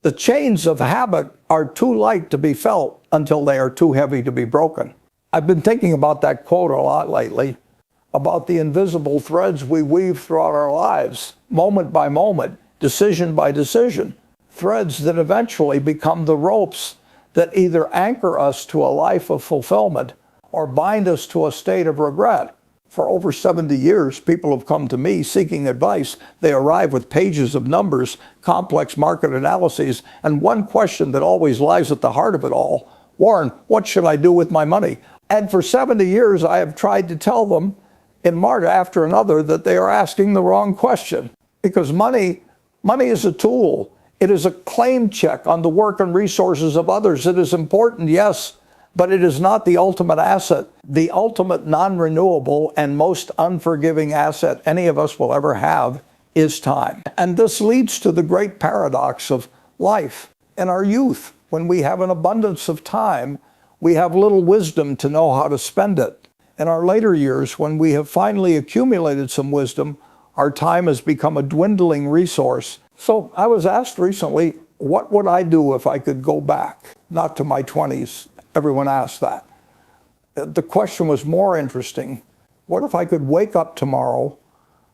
The chains of habit are too light to be felt until they are too heavy to be broken. I've been thinking about that quote a lot lately, about the invisible threads we weave throughout our lives, moment by moment, decision by decision, threads that eventually become the ropes that either anchor us to a life of fulfillment or bind us to a state of regret. For over 70 years, people have come to me seeking advice. They arrive with pages of numbers, complex market analyses, and one question that always lies at the heart of it all: Warren, what should I do with my money? And for 70 years, I have tried to tell them, in martyr after another, that they are asking the wrong question. Because money is a tool. It is a claim check on the work and resources of others. It is important, yes, but it is not the ultimate asset. The ultimate non-renewable and most unforgiving asset any of us will ever have is time. And this leads to the great paradox of life. In our youth, when we have an abundance of time, we have little wisdom to know how to spend it. In our later years, when we have finally accumulated some wisdom, our time has become a dwindling resource. So I was asked recently, what would I do if I could go back? Not to my 20s. Everyone asked that. The question was more interesting. What if I could wake up tomorrow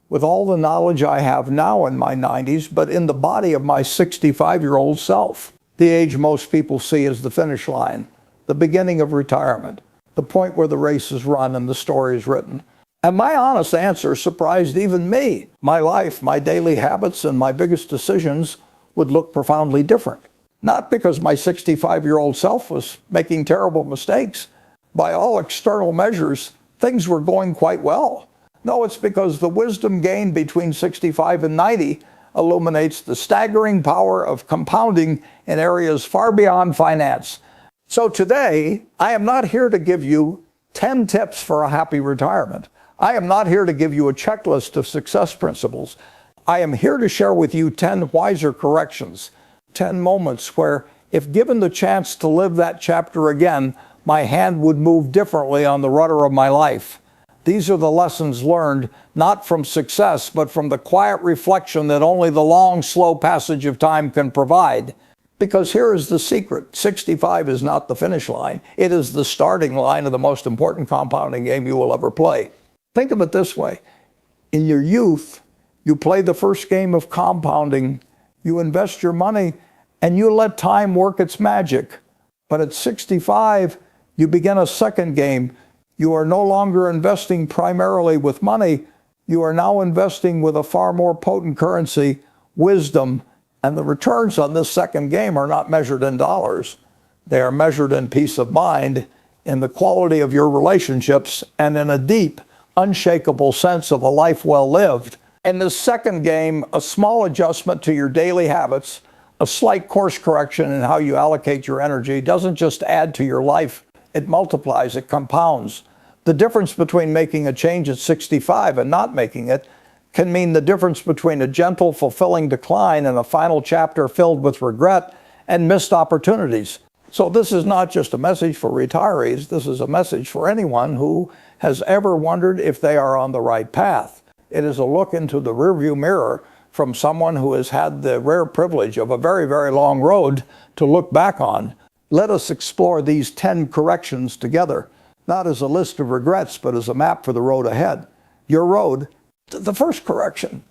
with all the knowledge I have now in my 90s, but in the body of my 65-year-old self? The age most people see as the finish line, the beginning of retirement, the point where the race is run and the story is written. And my honest answer surprised even me. My life, my daily habits, and my biggest decisions would look profoundly different. Not because my 65-year-old self was making terrible mistakes. By all external measures, things were going quite well. No, it's because the wisdom gained between 65 and 90 illuminates the staggering power of compounding in areas far beyond finance. So today, I am not here to give you 10 tips for a happy retirement. I am not here to give you a checklist of success principles. I am here to share with you 10 wiser corrections, 10 moments where, if given the chance to live that chapter again, my hand would move differently on the rudder of my life. These are the lessons learned, not from success, but from the quiet reflection that only the long, slow passage of time can provide. Because here is the secret. 65 is not the finish line. It is the starting line of the most important compounding game you will ever play. Think of it this way. In your youth, you play the first game of compounding. You invest your money and you let time work its magic. But at 65, you begin a second game. You are no longer investing primarily with money. You are now investing with a far more potent currency, wisdom. And the returns on this second game are not measured in dollars. They are measured in peace of mind, in the quality of your relationships, and in a deep, unshakable sense of a life well lived. In this second game, a small adjustment to your daily habits, a slight course correction in how you allocate your energy doesn't just add to your life, it multiplies, it compounds. The difference between making a change at 65 and not making it can mean the difference between a gentle, fulfilling decline and a final chapter filled with regret and missed opportunities. So this is not just a message for retirees, this is a message for anyone who has ever wondered if they are on the right path. It is a look into the rearview mirror from someone who has had the rare privilege of a very, very long road to look back on. Let us explore these 10 corrections together, not as a list of regrets, but as a map for the road ahead. Your road, the first correction,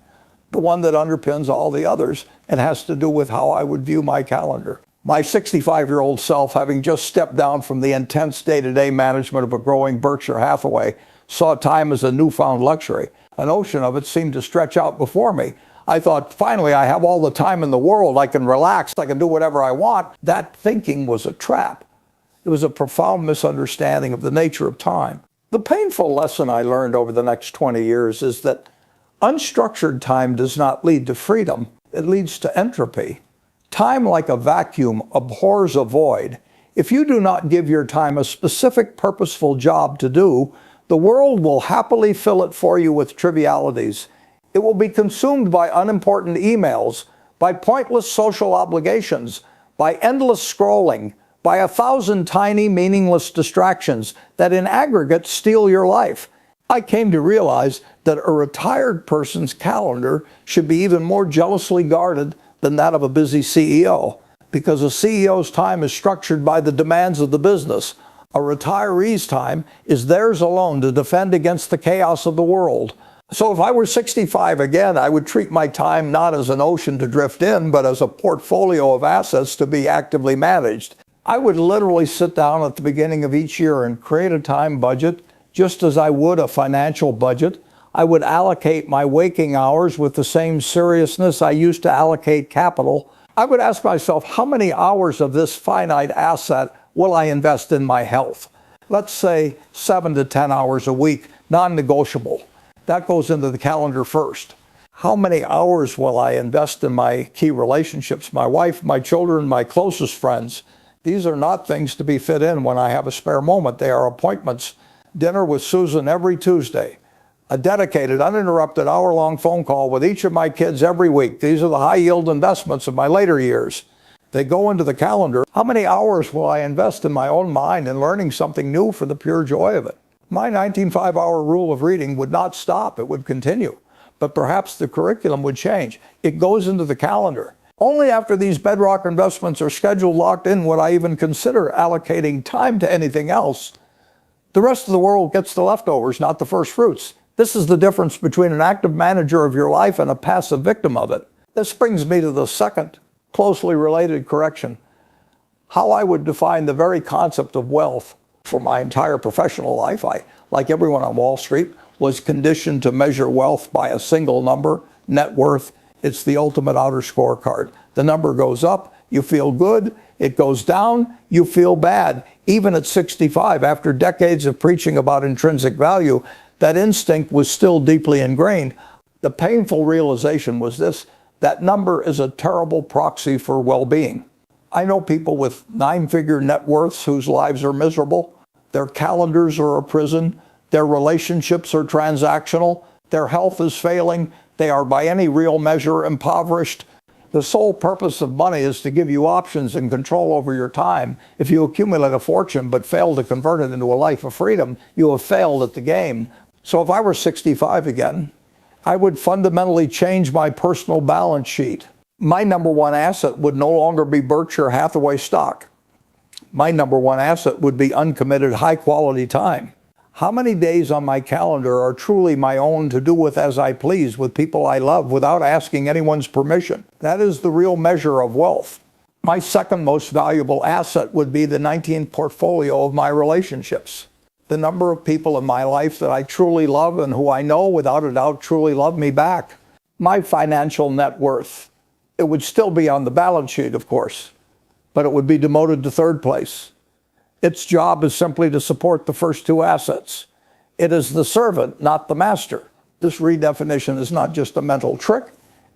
the one that underpins all the others, and has to do with how I would view my calendar. My 65-year-old self, having just stepped down from the intense day-to-day management of a growing Berkshire Hathaway, saw time as a newfound luxury. An ocean of it seemed to stretch out before me. I thought, finally, I have all the time in the world. I can relax. I can do whatever I want. That thinking was a trap. It was a profound misunderstanding of the nature of time. The painful lesson I learned over the next 20 years is that unstructured time does not lead to freedom. It leads to entropy. Time, like a vacuum, abhors a void. If you do not give your time a specific, purposeful job to do, the world will happily fill it for you with trivialities. It will be consumed by unimportant emails, by pointless social obligations, by endless scrolling, by 1,000 tiny, meaningless distractions that in aggregate steal your life. I came to realize that a retired person's calendar should be even more jealously guarded than that of a busy CEO. because a CEO's time is structured by the demands of the business. A retiree's time is theirs alone to defend against the chaos of the world. So if I were 65 again, I would treat my time not as an ocean to drift in, but as a portfolio of assets to be actively managed. I would literally sit down at the beginning of each year and create a time budget, just as I would a financial budget. I would allocate my waking hours with the same seriousness I used to allocate capital. I would ask myself, how many hours of this finite asset will I invest in my health? Let's say 7 to 10 hours a week, non-negotiable. That goes into the calendar first. How many hours will I invest in my key relationships, my wife, my children, my closest friends? These are not things to be fit in when I have a spare moment. They are appointments. Dinner with Susan every Tuesday. A dedicated, uninterrupted hour-long phone call with each of my kids every week. These are the high-yield investments of my later years. They go into the calendar. How many hours will I invest in my own mind in learning something new for the pure joy of it? My 19-5-hour rule of reading would not stop. It would continue. But perhaps the curriculum would change. It goes into the calendar. Only after these bedrock investments are scheduled, locked in, would I even consider allocating time to anything else. The rest of the world gets the leftovers, not the first fruits. This is the difference between an active manager of your life and a passive victim of it. This brings me to the second closely related correction. How I would define the very concept of wealth. For my entire professional life, I, like everyone on Wall Street, was conditioned to measure wealth by a single number, net worth. It's the ultimate outer scorecard. The number goes up, you feel good. It goes down, you feel bad. Even at 65, after decades of preaching about intrinsic value, that instinct was still deeply ingrained. The painful realization was this: that number is a terrible proxy for well-being. I know people with 9-figure net worths whose lives are miserable. Their calendars are a prison. Their relationships are transactional. Their health is failing. They are by any real measure impoverished. The sole purpose of money is to give you options and control over your time. If you accumulate a fortune but fail to convert it into a life of freedom, you have failed at the game. So if I were 65 again, I would fundamentally change my personal balance sheet. My number one asset would no longer be Berkshire Hathaway stock. My number one asset would be uncommitted, high-quality time. How many days on my calendar are truly my own to do with as I please with people I love without asking anyone's permission? That is the real measure of wealth. My second most valuable asset would be the 19th portfolio of my relationships. The number of people in my life that I truly love and who I know without a doubt truly love me back. My financial net worth. It would still be on the balance sheet, of course, but it would be demoted to third place. Its job is simply to support the first two assets. It is the servant, not the master. This redefinition is not just a mental trick.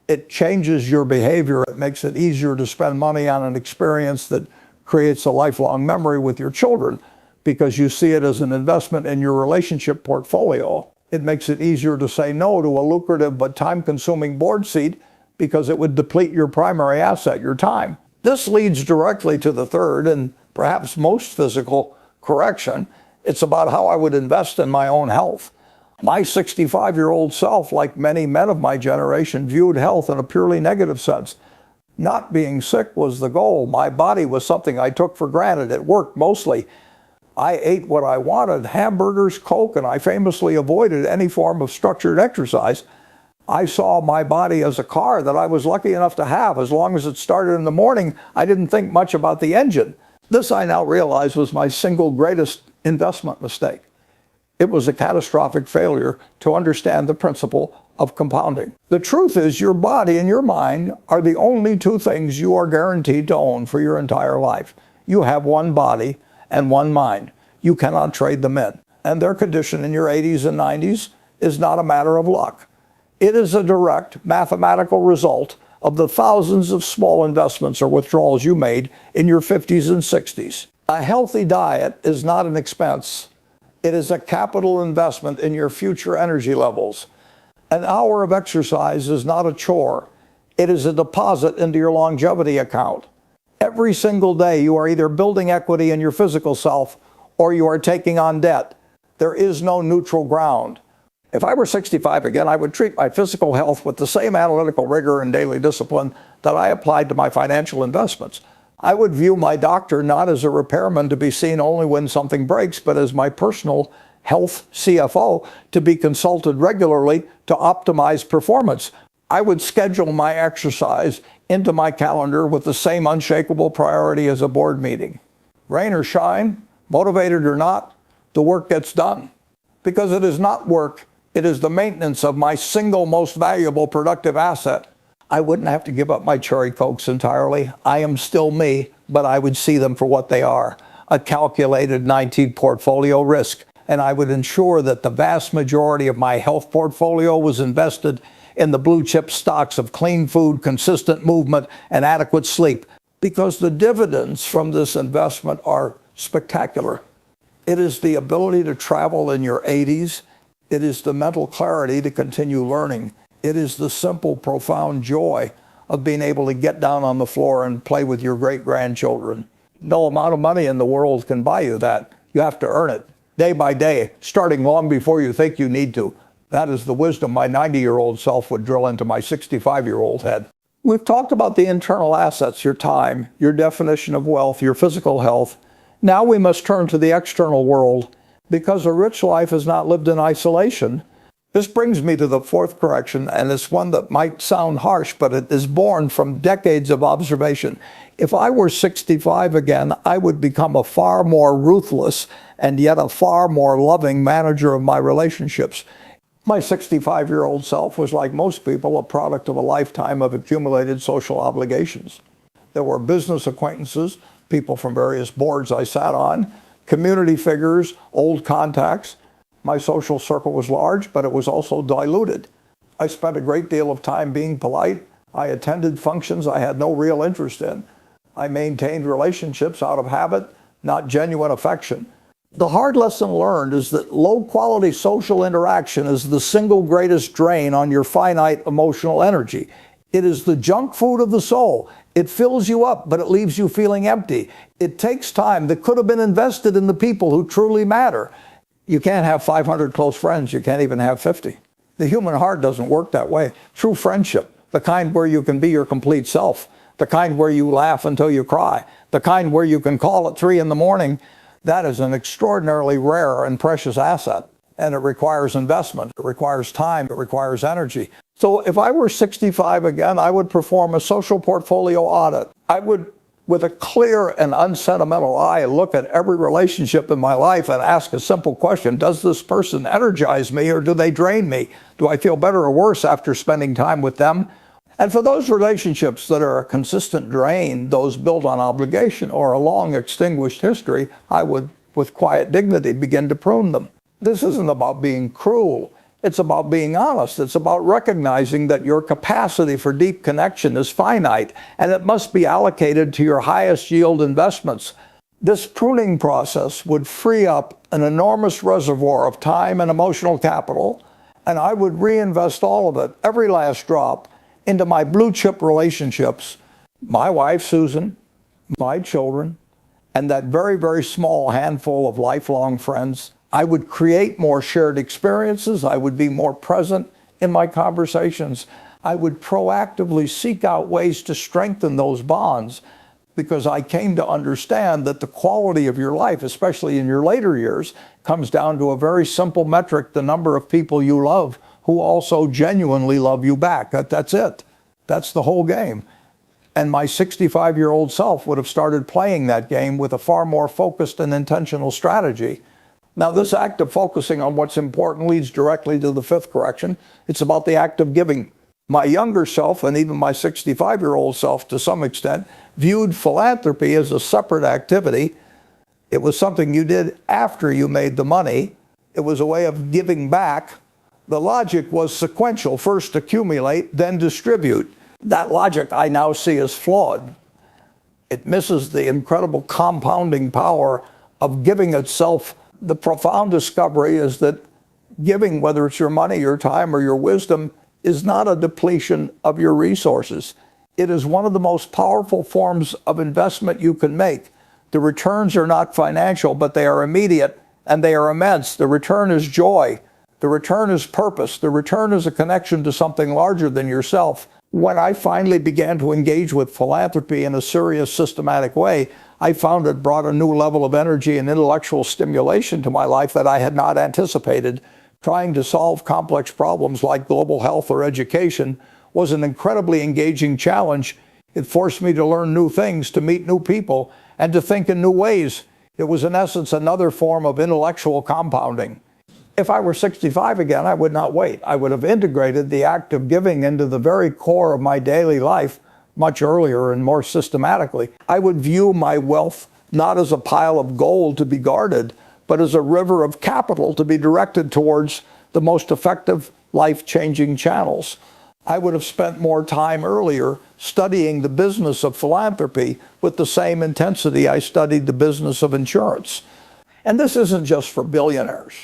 It changes your behavior. It makes it easier to spend money on an experience that creates a lifelong memory with your children because you see it as an investment in your relationship portfolio. It makes it easier to say no to a lucrative but time-consuming board seat because it would deplete your primary asset, your time. This leads directly to the third and perhaps most physical correction. It's about how I would invest in my own health. My 65-year-old self, like many men of my generation, viewed health in a purely negative sense. Not being sick was the goal. My body was something I took for granted. It worked mostly. I ate what I wanted, hamburgers, Coke, and I famously avoided any form of structured exercise. I saw my body as a car that I was lucky enough to have. As long as it started in the morning, I didn't think much about the engine. This, I now realize, was my single greatest investment mistake. It was a catastrophic failure to understand the principle of compounding. The truth is, your body and your mind are the only two things you are guaranteed to own for your entire life. You have one body and one mind. You cannot trade them in. And their condition in your 80s and 90s is not a matter of luck. It is a direct mathematical result of the thousands of small investments or withdrawals you made in your 50s and 60s. A healthy diet is not an expense. It is a capital investment in your future energy levels. An hour of exercise is not a chore. It is a deposit into your longevity account. Every single day you are either building equity in your physical self or you are taking on debt. There is no neutral ground. If I were 65 again, I would treat my physical health with the same analytical rigor and daily discipline that I applied to my financial investments. I would view my doctor not as a repairman to be seen only when something breaks, but as my personal health CFO to be consulted regularly to optimize performance. I would schedule my exercise into my calendar with the same unshakable priority as a board meeting. Rain or shine, motivated or not, the work gets done. Because it is not work, it is the maintenance of my single most valuable productive asset. I wouldn't have to give up my cherry cokes entirely. I am still me, but I would see them for what they are, a calculated 19 portfolio risk. And I would ensure that the vast majority of my health portfolio was invested in the blue chip stocks of clean food, consistent movement, and adequate sleep, because the dividends from this investment are spectacular. It is the ability to travel in your 80s. It is the mental clarity to continue learning. It is the simple, profound joy of being able to get down on the floor and play with your great-grandchildren. No amount of money in the world can buy you that. You have to earn it, day by day, starting long before you think you need to. That is the wisdom my 90-year-old self would drill into my 65-year-old head. We've talked about the internal assets, your time, your definition of wealth, your physical health. Now we must turn to the external world, because a rich life is not lived in isolation. This brings me to the fourth correction, and it's one that might sound harsh, but it is born from decades of observation. If I were 65 again, I would become a far more ruthless and yet a far more loving manager of my relationships. My 65-year-old self was, like most people, a product of a lifetime of accumulated social obligations. There were business acquaintances, people from various boards I sat on, community figures, old contacts. My social circle was large, but it was also diluted. I spent a great deal of time being polite. I attended functions I had no real interest in. I maintained relationships out of habit, not genuine affection. The hard lesson learned is that low-quality social interaction is the single greatest drain on your finite emotional energy. It is the junk food of the soul. It fills you up, but it leaves you feeling empty. It takes time that could have been invested in the people who truly matter. You can't have 500 close friends. You can't even have 50. The human heart doesn't work that way. True friendship, the kind where you can be your complete self, the kind where you laugh until you cry, the kind where you can call at 3 in the morning, that is an extraordinarily rare and precious asset. And it requires investment. It requires time. It requires energy. So if I were 65 again, I would perform a social portfolio audit. I would, with a clear and unsentimental eye, look at every relationship in my life and ask a simple question. Does this person energize me or do they drain me? Do I feel better or worse after spending time with them? And for those relationships that are a consistent drain, those built on obligation or a long extinguished history, I would, with quiet dignity, begin to prune them. This isn't about being cruel. It's about being honest. It's about recognizing that your capacity for deep connection is finite, and it must be allocated to your highest yield investments. This pruning process would free up an enormous reservoir of time and emotional capital, and I would reinvest all of it, every last drop, into my blue chip relationships, my wife, Susan, my children, and that very, very small handful of lifelong friends. I would create more shared experiences. I would be more present in my conversations. I would proactively seek out ways to strengthen those bonds, because I came to understand that the quality of your life, especially in your later years, comes down to a very simple metric: the number of people you love who also genuinely love you back. That's it. That's the whole game. And my 65-year-old self would have started playing that game with a far more focused and intentional strategy. Now, this act of focusing on what's important leads directly to the fifth correction. It's about the act of giving. My younger self, and even my 65-year-old self to some extent, viewed philanthropy as a separate activity. It was something you did after you made the money. It was a way of giving back. The logic was sequential: first accumulate, then distribute. That logic I now see as flawed. It misses the incredible compounding power of giving itself. The profound discovery is that giving, whether it's your money, your time, or your wisdom, is not a depletion of your resources. It is one of the most powerful forms of investment you can make. The returns are not financial, but they are immediate and they are immense. The return is joy. The return is purpose. The return is a connection to something larger than yourself. When I finally began to engage with philanthropy in a serious, systematic way, I found it brought a new level of energy and intellectual stimulation to my life that I had not anticipated. Trying to solve complex problems like global health or education was an incredibly engaging challenge. It forced me to learn new things, to meet new people, and to think in new ways. It was, in essence, another form of intellectual compounding. If I were 65 again, I would not wait. I would have integrated the act of giving into the very core of my daily life much earlier and more systematically. I would view my wealth not as a pile of gold to be guarded, but as a river of capital to be directed towards the most effective, life-changing channels. I would have spent more time earlier studying the business of philanthropy with the same intensity I studied the business of insurance. And this isn't just for billionaires.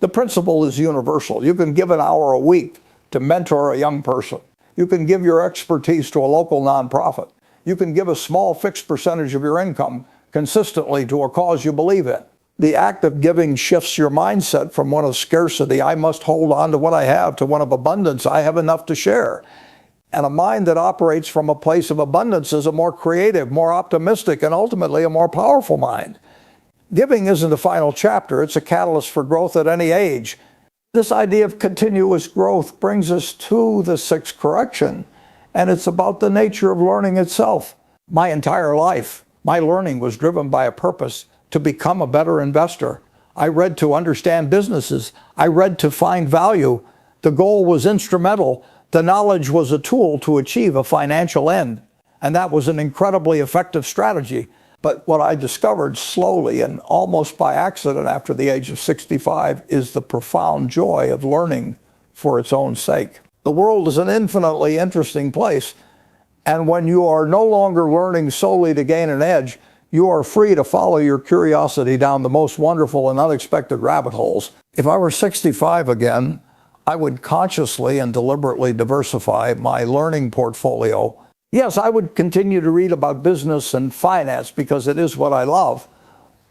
The principle is universal. You can give an hour a week to mentor a young person. You can give your expertise to a local nonprofit. You can give a small fixed percentage of your income consistently to a cause you believe in. The act of giving shifts your mindset from one of scarcity, I must hold on to what I have, to one of abundance, I have enough to share. And a mind that operates from a place of abundance is a more creative, more optimistic, and ultimately a more powerful mind. Giving isn't a final chapter, it's a catalyst for growth at any age. This idea of continuous growth brings us to the sixth correction, and it's about the nature of learning itself. My entire life, my learning was driven by a purpose to become a better investor. I read to understand businesses. I read to find value. The goal was instrumental. The knowledge was a tool to achieve a financial end. And that was an incredibly effective strategy. But what I discovered slowly and almost by accident after the age of 65 is the profound joy of learning for its own sake. The world is an infinitely interesting place. And when you are no longer learning solely to gain an edge, you are free to follow your curiosity down the most wonderful and unexpected rabbit holes. If I were 65 again, I would consciously and deliberately diversify my learning portfolio. Yes, I would continue to read about business and finance because it is what I love,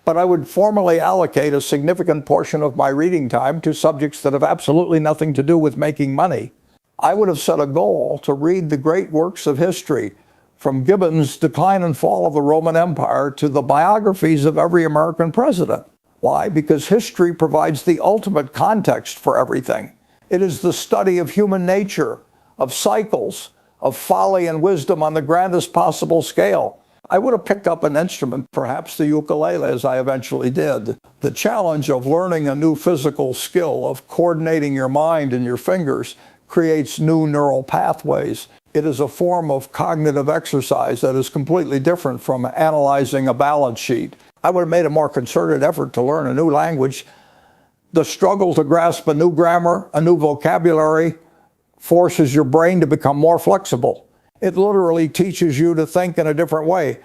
but I would formally allocate a significant portion of my reading time to subjects that have absolutely nothing to do with making money. I would have set a goal to read the great works of history, from Gibbon's Decline and Fall of the Roman Empire to the biographies of every American president. Why? Because history provides the ultimate context for everything. It is the study of human nature, of cycles, of folly and wisdom on the grandest possible scale. I would have picked up an instrument, perhaps the ukulele, as I eventually did. The challenge of learning a new physical skill, of coordinating your mind and your fingers, creates new neural pathways. It is a form of cognitive exercise that is completely different from analyzing a balance sheet. I would have made a more concerted effort to learn a new language. The struggle to grasp a new grammar, a new vocabulary, forces your brain to become more flexible. It literally teaches you to think in a different way.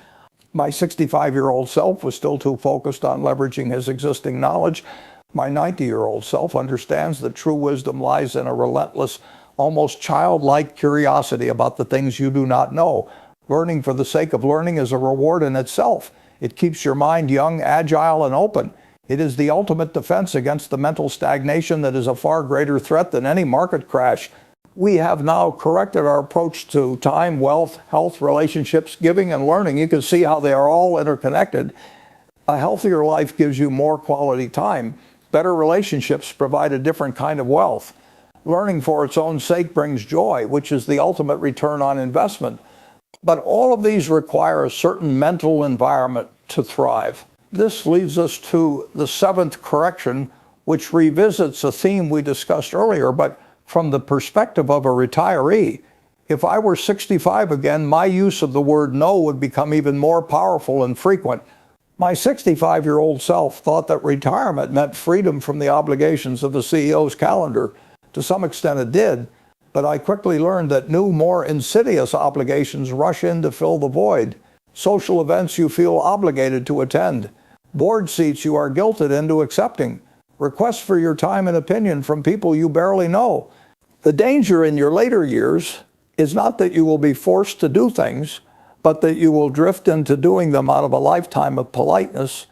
My 65-year-old self was still too focused on leveraging his existing knowledge. My 90-year-old self understands that true wisdom lies in a relentless, almost childlike curiosity about the things you do not know. Learning for the sake of learning is a reward in itself. It keeps your mind young, agile, and open. It is the ultimate defense against the mental stagnation that is a far greater threat than any market crash. We have now corrected our approach to time, wealth, health, relationships, giving, and learning. You can see how they are all interconnected. A healthier life gives you more quality time. Better relationships provide a different kind of wealth. Learning for its own sake brings joy, which is the ultimate return on investment. But all of these require a certain mental environment to thrive. This leads us to the seventh correction, which revisits a theme we discussed earlier, but from the perspective of a retiree. If I were 65 again, my use of the word no would become even more powerful and frequent. My 65-year-old self thought that retirement meant freedom from the obligations of the CEO's calendar. To some extent it did, but I quickly learned that new, more insidious obligations rush in to fill the void. Social events you feel obligated to attend. Board seats you are guilted into accepting. Requests for your time and opinion from people you barely know. The danger in your later years is not that you will be forced to do things, but that you will drift into doing them out of a lifetime of politeness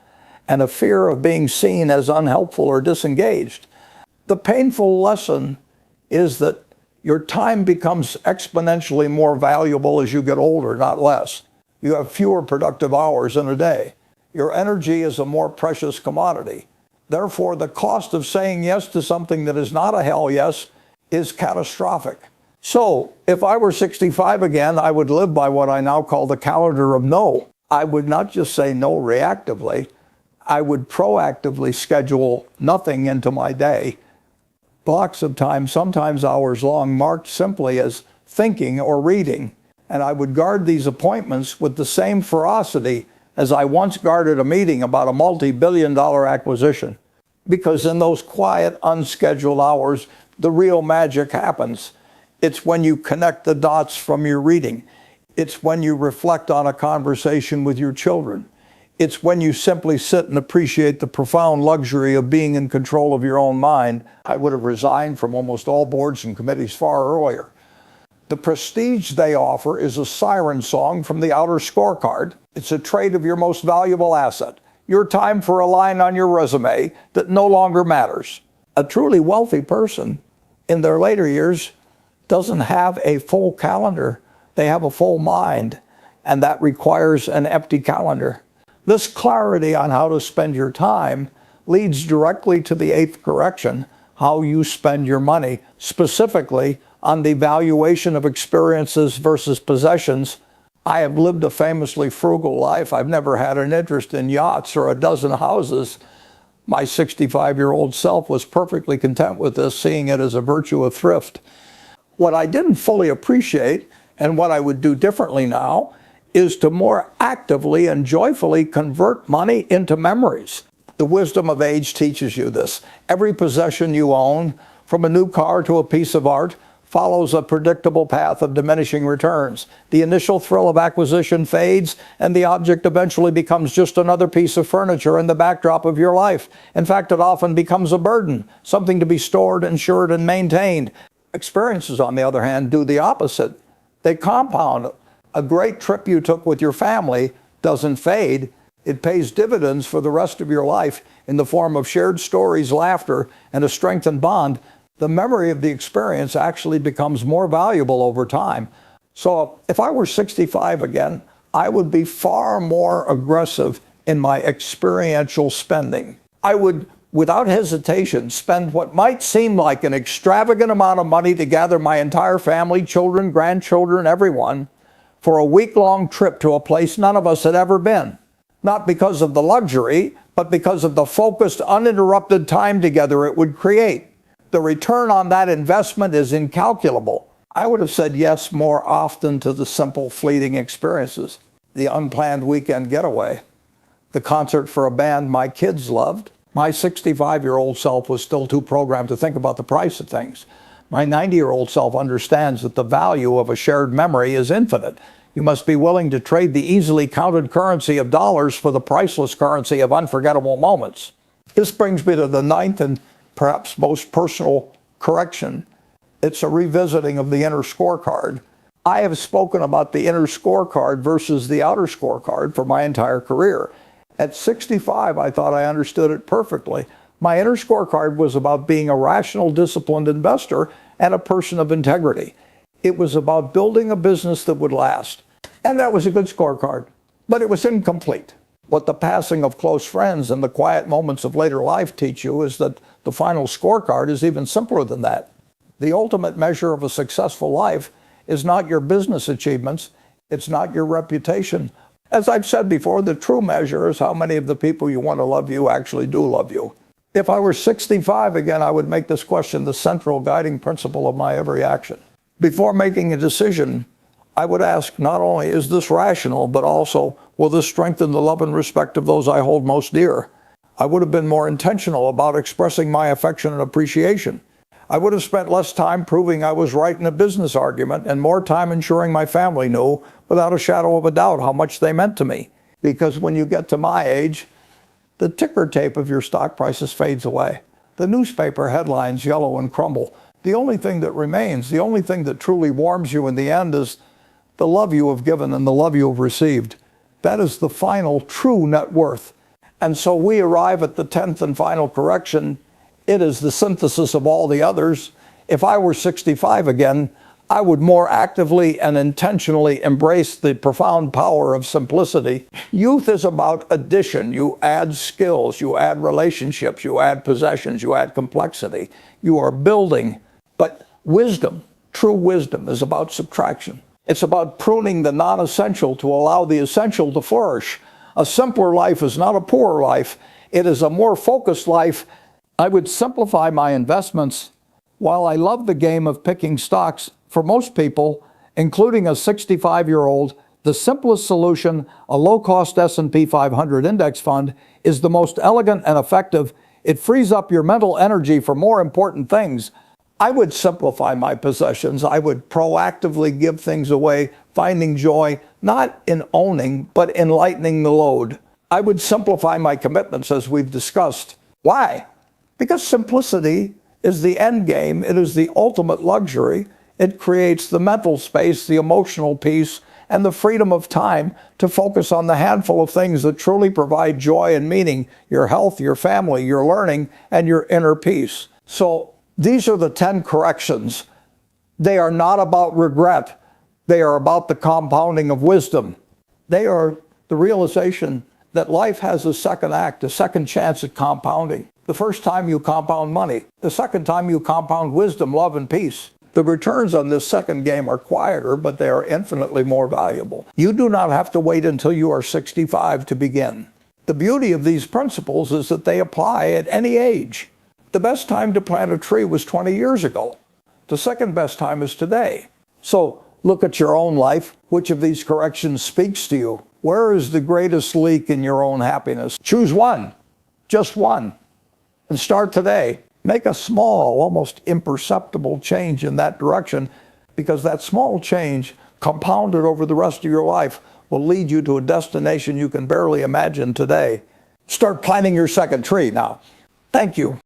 and a fear of being seen as unhelpful or disengaged. The painful lesson is that Your time becomes exponentially more valuable as you get older, not less. You have fewer productive hours in a day. Your energy is a more precious commodity. Therefore, the cost of saying yes to something that is not a hell yes is catastrophic. So, if I were 65 again, I would live by what I now call the calendar of no. I would not just say no reactively. I would proactively schedule nothing into my day. Blocks of time, sometimes hours long, marked simply as thinking or reading. And I would guard these appointments with the same ferocity as I once guarded a meeting about a multi-billion-dollar acquisition. Because in those quiet, unscheduled hours, the real magic happens. It's when you connect the dots from your reading. It's when you reflect on a conversation with your children. It's when you simply sit and appreciate the profound luxury of being in control of your own mind. I would have resigned from almost all boards and committees far earlier. The prestige they offer is a siren song from the outer scorecard. It's a trait of your most valuable asset, your time for a line on your resume that no longer matters. A truly wealthy person in their later years doesn't have a full calendar. They have a full mind, and that requires an empty calendar. This clarity on how to spend your time leads directly to the eighth correction, how you spend your money, specifically on the valuation of experiences versus possessions. I have lived a famously frugal life. I've never had an interest in yachts or a dozen houses. My 65-year-old self was perfectly content with this, seeing it as a virtue of thrift. What I didn't fully appreciate, and what I would do differently now, is to more actively and joyfully convert money into memories. The wisdom of age teaches you this. Every possession you own, from a new car to a piece of art, follows a predictable path of diminishing returns. The initial thrill of acquisition fades, and the object eventually becomes just another piece of furniture in the backdrop of your life. In fact, it often becomes a burden, something to be stored, insured, and maintained. Experiences, on the other hand, do the opposite. They compound. A great trip you took with your family doesn't fade. It pays dividends for the rest of your life in the form of shared stories, laughter, and a strengthened bond. The memory of the experience actually becomes more valuable over time. So if I were 65 again, I would be far more aggressive in my experiential spending. I would, without hesitation, spend what might seem like an extravagant amount of money to gather my entire family, children, grandchildren, everyone, for a week-long trip to a place none of us had ever been. Not because of the luxury, but because of the focused, uninterrupted time together it would create. The return on that investment is incalculable. I would have said yes more often to the simple, fleeting experiences. The unplanned weekend getaway, the concert for a band my kids loved. My 65-year-old self was still too programmed to think about the price of things. My 90-year-old self understands that the value of a shared memory is infinite. You must be willing to trade the easily counted currency of dollars for the priceless currency of unforgettable moments. This brings me to the ninth and perhaps most personal correction. It's a revisiting of the inner scorecard. I have spoken about the inner scorecard versus the outer scorecard for my entire career. At 65, I thought I understood it perfectly. My inner scorecard was about being a rational, disciplined investor and a person of integrity. It was about building a business that would last. And that was a good scorecard, but it was incomplete. What the passing of close friends and the quiet moments of later life teach you is that the final scorecard is even simpler than that. The ultimate measure of a successful life is not your business achievements, it's not your reputation. As I've said before, the true measure is how many of the people you want to love you actually do love you. If I were 65 again, I would make this question the central guiding principle of my every action. Before making a decision, I would ask not only is this rational, but also will this strengthen the love and respect of those I hold most dear? I would have been more intentional about expressing my affection and appreciation. I would have spent less time proving I was right in a business argument and more time ensuring my family knew, without a shadow of a doubt, how much they meant to me. Because when you get to my age, the ticker tape of your stock prices fades away. The newspaper headlines yellow and crumble. The only thing that remains, the only thing that truly warms you in the end is the love you have given and the love you have received. That is the final true net worth. And so we arrive at the 10th and final correction. It is the synthesis of all the others. If I were 65 again, I would more actively and intentionally embrace the profound power of simplicity. Youth is about addition. You add skills, you add relationships, you add possessions, you add complexity. You are building. But wisdom, true wisdom, is about subtraction. It's about pruning the non-essential to allow the essential to flourish. A simpler life is not a poorer life. It is a more focused life. I would simplify my investments. While I love the game of picking stocks, for most people, including a 65-year-old, the simplest solution, a low-cost S&P 500 index fund, is the most elegant and effective. It frees up your mental energy for more important things. I would simplify my possessions. I would proactively give things away, finding joy, not in owning, but in lightening the load. I would simplify my commitments, as we've discussed. Why? Because simplicity is the end game. It is the ultimate luxury. It creates the mental space, the emotional peace, and the freedom of time to focus on the handful of things that truly provide joy and meaning: your health, your family, your learning, and your inner peace. So these are the 10 corrections. They are not about regret. They are about the compounding of wisdom. They are the realization that life has a second act, a second chance at compounding. The first time you compound money. The second time you compound wisdom, love, and peace. The returns on this second game are quieter, but they are infinitely more valuable. You do not have to wait until you are 65 to begin. The beauty of these principles is that they apply at any age. The best time to plant a tree was 20 years ago. The second best time is today. So look at your own life. Which of these corrections speaks to you? Where is the greatest leak in your own happiness? Choose one, just one, and start today. Make a small, almost imperceptible change in that direction, because that small change, compounded over the rest of your life, will lead you to a destination you can barely imagine today. Start planting your second tree now. Thank you.